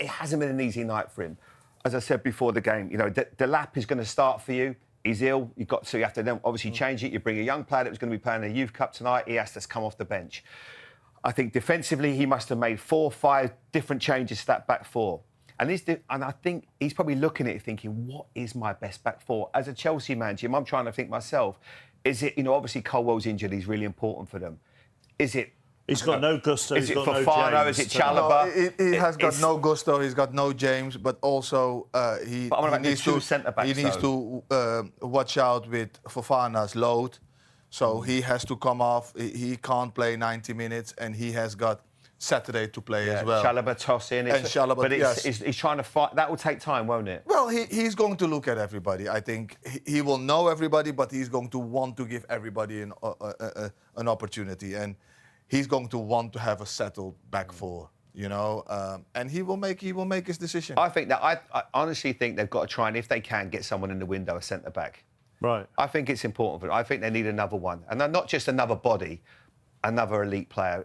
it hasn't been an easy night for him. As I said before the game, you know, Delap is going to start for you. He's ill. You have to then obviously change it. You bring a young player that was going to be playing the Youth Cup tonight. He has to come off the bench. I think defensively he must have made 4 or 5 different changes to that back four. And I think he's probably looking at it thinking, what is my best back four? As a Chelsea man, Jim, I'm trying to think myself, is it, you know, obviously Colwell's injured, he's really important for them. Is it... He's got no Gusto, is it Fofana, is it Chalobah? He has got no Gusto, he's got no James, but also he needs to watch out with Fofana's load. So he has to come off, he can't play 90 minutes, and he has got Saturday to play as well. Chalobah toss in. But he's trying to fight. That will take time, won't it? Well, he's going to look at everybody. I think he will know everybody, but he's going to want to give everybody an opportunity. And he's going to want to have a settled back four, you know, and he will make his decision. I think that I honestly think they've got to try and, if they can, get someone in the window, a centre back. Right. I think it's important for them. I think they need another one, and not just another body, another elite player.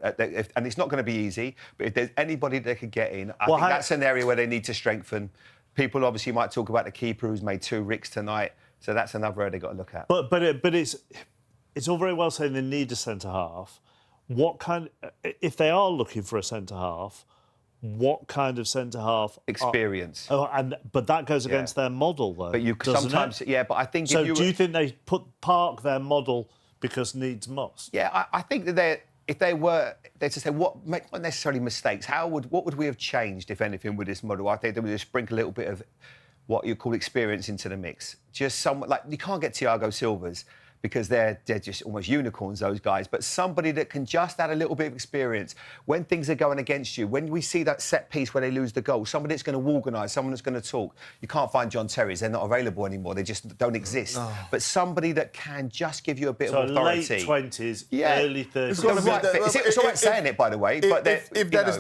And it's not going to be easy. But if there's anybody they could get in, I think that's an area where they need to strengthen. People obviously might talk about the keeper who's made 2 ricks tonight, so that's another area they've got to look at. But it's all very well saying they need a centre half. What kind? If they are looking for a centre half, what kind of centre half? Experience. But that goes against their model, though. But you sometimes, but I think. So, do you think they park their model because needs must? Yeah, I think that if they were, they'd just say not necessarily mistakes. What would we have changed, if anything, with this model? I think they would just sprinkle a little bit of what you call experience into the mix. Just someone like, you can't get Thiago Silva's, because they're just almost unicorns, those guys. But somebody that can just add a little bit of experience when things are going against you. When we see that set piece where they lose the goal, somebody that's going to organise, someone that's going to talk. You can't find John Terry's; they're not available anymore. They just don't exist. No. But somebody that can just give you a bit of authority. So late 20s, early 30s. It's all right saying it, by the way. But if that is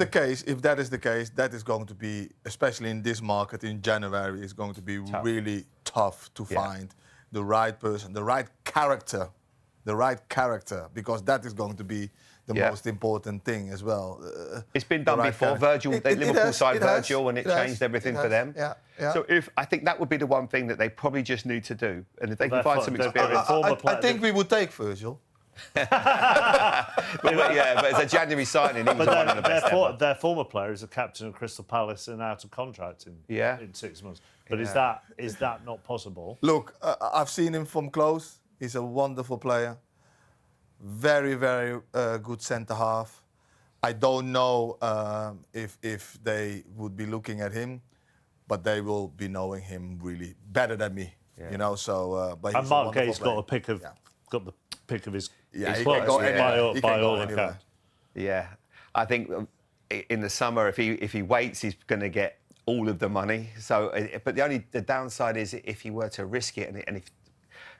the case, that is going to be, especially in this market in January, is going to be really tough to find the right person, the right character, because that is going to be the most important thing as well. It's been done before. Virgil, Liverpool side Virgil, and it changed everything for them. Yeah. So I think that would be the one thing that they probably just need to do, and if they can find some experience. I think we would take Virgil. but it's a January signing. He was one of the best their former player is a captain of Crystal Palace and out of contract in 6 months. But is that not possible? Look, I've seen him from close. He's a wonderful player. Very, very good centre half. I don't know if they would be looking at him, but they will be knowing him really better than me. Yeah. You know, so. But and Mark Gay's got the pick of his. By all accounts. Yeah, I think in the summer, if he waits, he's going to get all of the money. So, but the downside is if he were to risk it, and if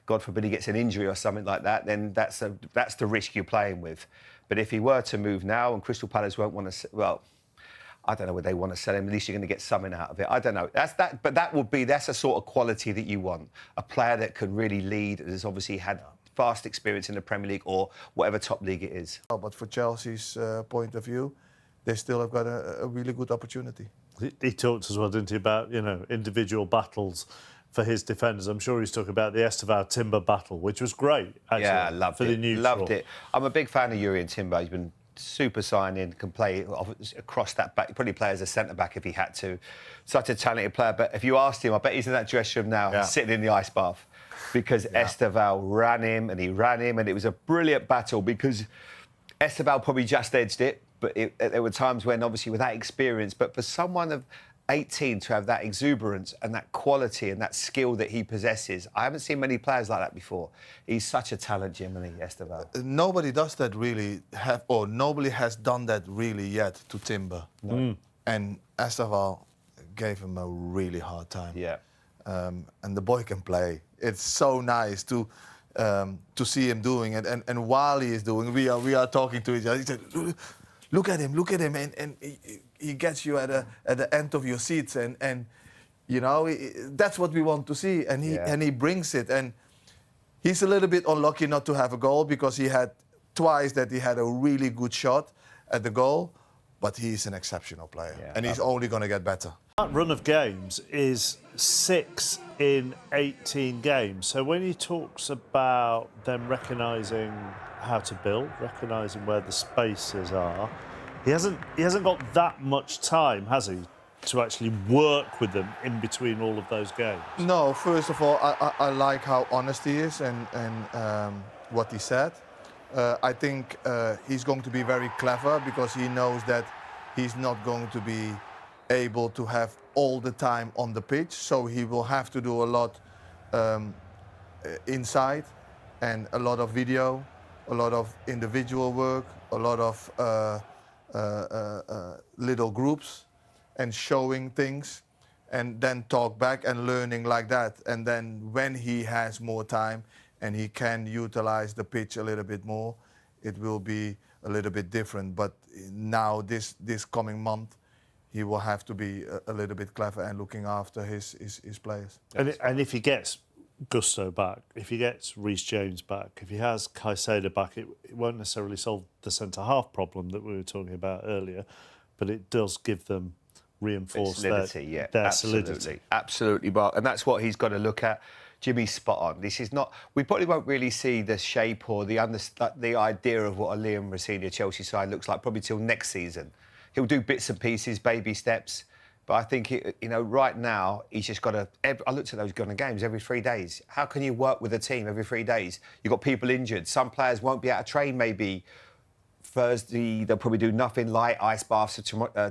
God forbid he gets an injury or something like that, then that's the risk you're playing with. But if he were to move now, and Crystal Palace won't want to, well, I don't know whether they want to sell him. At least you're going to get something out of it. I don't know. But that's a sort of quality that you want. A player that can really lead, has obviously had vast experience in the Premier League or whatever top league it is. But for Chelsea's point of view, they still have got a really good opportunity. He talked as well, didn't he, about individual battles for his defenders. I'm sure he's talking about the Esteval Timber battle, which was great. Actually, yeah, loved it. Loved it. I'm a big fan of Jurrien Timber. He's been super signing, can play across that back. He'd probably play as a centre back if he had to. Such a talented player. But if you asked him, I bet he's in that dressing room now, sitting in the ice bath, because Esteval ran him, and it was a brilliant battle because Esteval probably just edged it. But there were times when, obviously, with that experience, but for someone of 18 to have that exuberance and that quality and that skill that he possesses, I haven't seen many players like that before. He's such a talent, Jim, isn't he, Esteval? Nobody does that really nobody has done that really yet to Timber. No. And Esteval gave him a really hard time. Yeah. And the boy can play. It's so nice to see him doing it. And while he is doing it, we are talking to each other. He said, look at him, and he gets you at the end of your seats, and you know that's what we want to see, and he brings it, and he's a little bit unlucky not to have a goal because he had twice that he had a really good shot at the goal, but he's an exceptional player, Yeah. and he's only going to get better. That run of games is 6 in 18 games. So when he talks about them recognising how to build, recognising where the spaces are, he hasn't got that much time, has he, to actually work with them in between all of those games? No, first of all, I like how honest he is and what he said. I think he's going to be very clever because he knows that he's not going to be able to have all the time on the pitch, so he will have to do a lot inside and a lot of video, a lot of individual work, a lot of little groups and showing things, and then talk back and learning like that. And then when he has more time and he can utilize the pitch a little bit more, it will be a little bit different. But now this coming month, he will have to be a little bit clever and looking after his players. And if he gets Gusto back, if he gets Reece James back, if he has Caicedo back, it won't necessarily solve the centre-half problem that we were talking about earlier, but it does give them reinforce their solidity. Absolutely, Mark. And that's what he's got to look at. Jimmy's spot on. This is not. We probably won't really see the shape or the idea of what a Liam Rosenior Chelsea side looks like probably till next season. He'll do bits and pieces, baby steps. But I think, right now, he's just got to... I looked at those games every 3 days. How can you work with a team every 3 days? You've got people injured. Some players won't be able to train maybe Thursday. They'll probably do nothing light, ice baths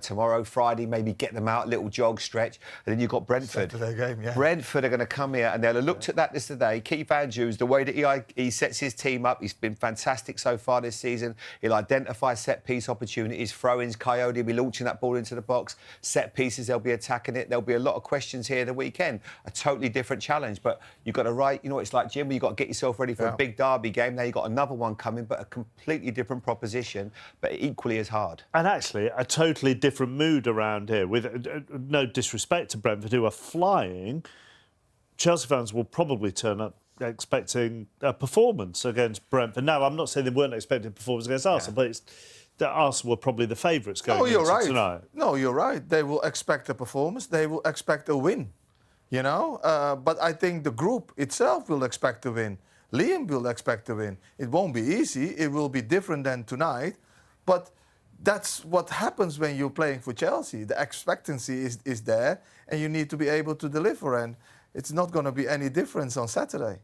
tomorrow. Friday, maybe get them out, little jog, stretch. And then you've got Brentford. Saturday game, yeah. Brentford are going to come here and they'll have looked at that yesterday. Keith Andrews, the way that he sets his team up, he's been fantastic so far this season. He'll identify set-piece opportunities, throw-ins, Coyote will be launching that ball into the box. Set pieces, they'll be attacking it. There'll be a lot of questions here the weekend. A totally different challenge. But you've got to it's like, Jim, you've got to get yourself ready for a big derby game. Now you've got another one coming, but a completely different proposition, but equally as hard. And actually, a totally different mood around here. With no disrespect to Brentford, who are flying, Chelsea fans will probably turn up expecting a performance against Brentford. Now, I'm not saying they weren't expecting a performance against Arsenal, but it's that Arsenal were probably the favourites going into tonight. No, you're right. They will expect a performance. They will expect a win, But I think the group itself will expect to win. Liam will expect to win. It won't be easy. It will be different than tonight. But that's what happens when you're playing for Chelsea. The expectancy is there, and you need to be able to deliver. And it's not going to be any difference on Saturday.